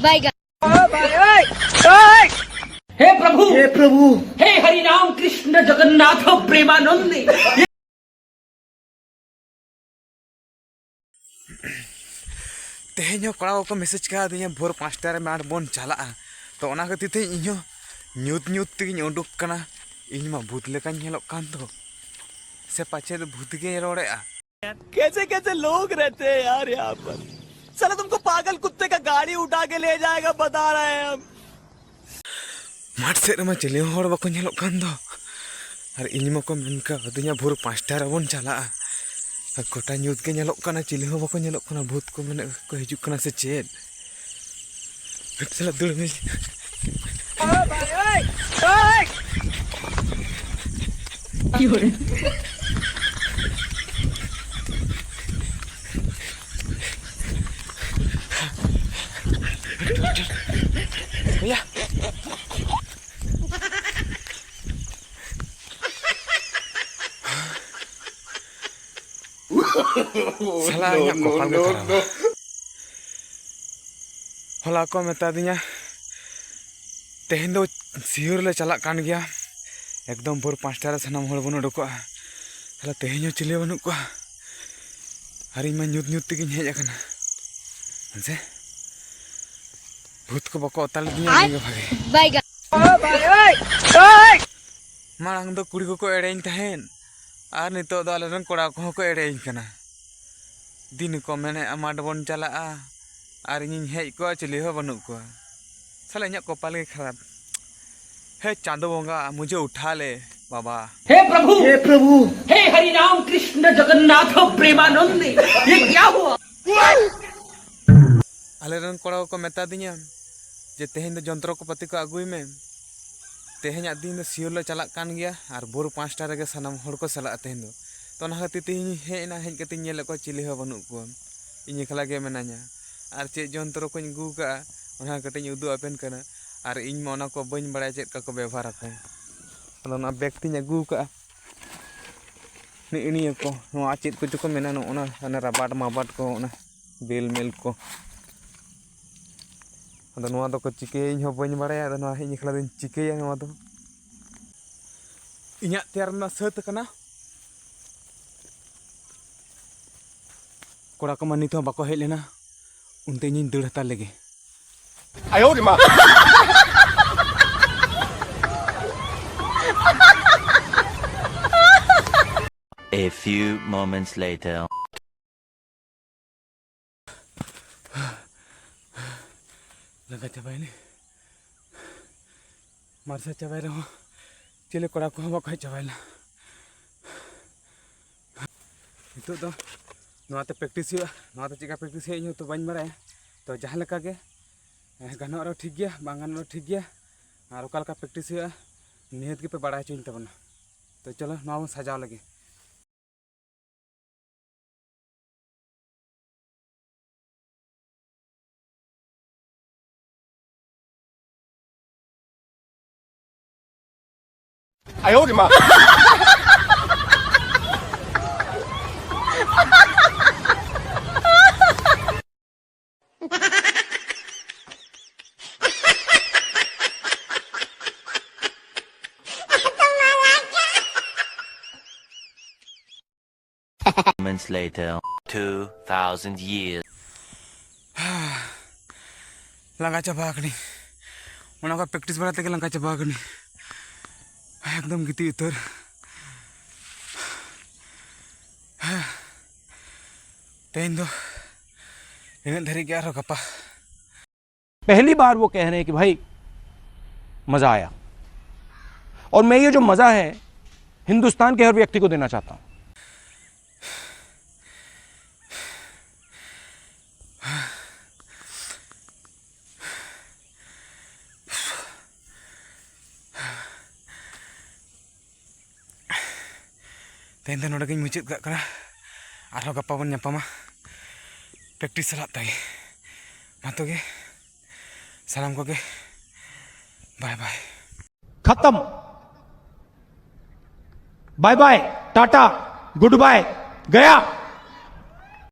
Bye. हे प्रभु हे हरि राम कृष्ण जगन्नाथ प्रेमानंद। तेहन कड़ा को मेसेज का भोर 5टा रे माठ बन चला तो ओना खातिर ते इन ᱧᱩᱛ ᱧᱩᱛ तेगिन उडुक कना इन मा भूत लेकान नेलोक कान तो से पाछे भूत के रोड़ेआ। कैसे कैसे लोग रहते हैं यार यहाँ पर। साला तुमको पागल कुत्ते का गाड़ी उठा के ले जाएगा बता रहे हैं हम। माठ से रमा चिले होड़ बाको नेलोक कान दो और इन मको मेनका अदुnya भोर 5टा रे बन चला गोटा ᱧᱩᱛ के नेलोक काना चिले हो बाको नेलोक काना भूत को मेने को हिजुक काना से चेद चला दुड़ में भैया साला ᱤᱧᱟᱹᱜ ᱠᱚᱯᱟᱞ ᱜᱮ ᱠᱷᱟᱨᱟᱯᱟ ᱦᱚᱞᱟ ᱠᱚ ᱢᱮᱛᱟ ᱫᱤᱧᱟ तेहन दो सियोर ले चला कान गया एकदम भोर 5टा रे सानाम हड़ बन उडुकोआ साला तेहन चिले बनू को और इन ᱧᱩᱛ ᱧᱩᱛ तेगिन हेज आकना से भूत को बको अताल दिया गे भागे बाय। मांग दो कुड़ी को एड़ेन तहन और नितो दो आले रन कोड़ा को एड़ेन कना दिन को मेने माठ बन चला और इन हेज को चिले हो बनू को साला इन कपाल के खराब। हे चांदो बोंगा मुझे उठा ले बाबा। हे प्रभु हे हरि राम कृष्ण जगन्नाथ प्रेमानंद। ये क्या हुआ? आले रन कोड़ा को मेता दिया जे तेहन दो जंत्र को पति को अगुई में तेहन दिन सियोर ले चला कान गया और भोर 5टा रे सानाम हड़ को चला तेहन दो तो ना खातिर तेहन हेना हेज कते नेल को चिले हो बनू को इन एकला गे मेना냐 और चे जंत्र को गु का ओना कटे उदू आपेन कना और इन में को बन बड़ा चेक का को व्यवहार आते अदो ना बैग तीन अगू का निनिया को नो चेक को चको मेना नो ओना रबाट माबाट को ओना बेल मेल को अदो नोआ दो को चिके इन हो बन बड़ा अदो ना इन खला दिन चिके नोआ दो इन्या तैयार ना सत कना कोड़ा को मानी तो बाको हेज लेना उनते इन दड़ हता लेगे। A few moments later. लगा चाबाई ने मारसा चाबाई रहो चिले कोड़ा को बाको चाबाईला नितो तो नोआते प्रैक्टिस हुआ नोआते चिका प्रैक्टिस है तो बन बड़ा तो जहाँ लगा के गाना और ठीक गया बांगान ठीक गया और ओका लका प्रैक्टिस हुआ नियत के पे बड़ा चुन तबना तो चलो नोआ सजाव लगे। Moments later. 2,000 years. लंगा चाबा कनी ओना का प्रैक्टिस बड़ा तक लंगा चाबा कनी एकदम गिती उतर तेन दो इन धरी गया रो गप्पा। पहली बार वो कह रहे हैं कि भाई मजा आया और मैं ये जो मजा है हिंदुस्तान के हर व्यक्ति को देना चाहता हूं। तेन दो नोडे मुचाद करा और गप्पा बन नापामा प्रैक्टिस चला तगे मा तो गे सलाम को गे बाय बाय खत्म bye bye tata goodbye गया।